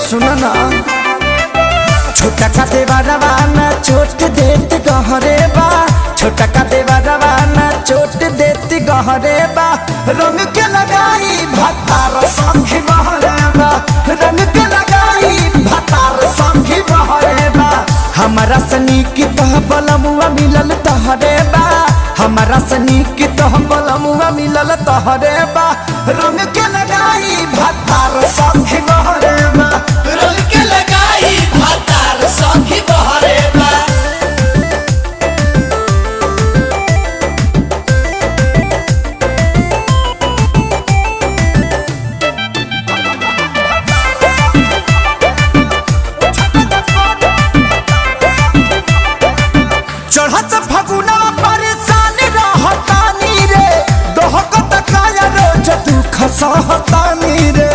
सुना ना छोटा का देवरवा ना चोट देत गहरे बा, छोटा का देवरवा ना चोट देत गहरे बा। रंग के लगाई भतार संगी बहरे बा, रंग के लगाई भतार संगी बहरे बा। हमारा सनी की तह बलमुआ मिलल तहरे बा, हमारा सनी की तह बलमुआ मिलल तहरे बा। रंग के लगाई भतार संगी बहरे बा, रंग के लगाई भतार संगी बहरे बा। चढ़त फगुना परेशान रहतानी रे, दोहकत काया रोज दुख सहतानी रे।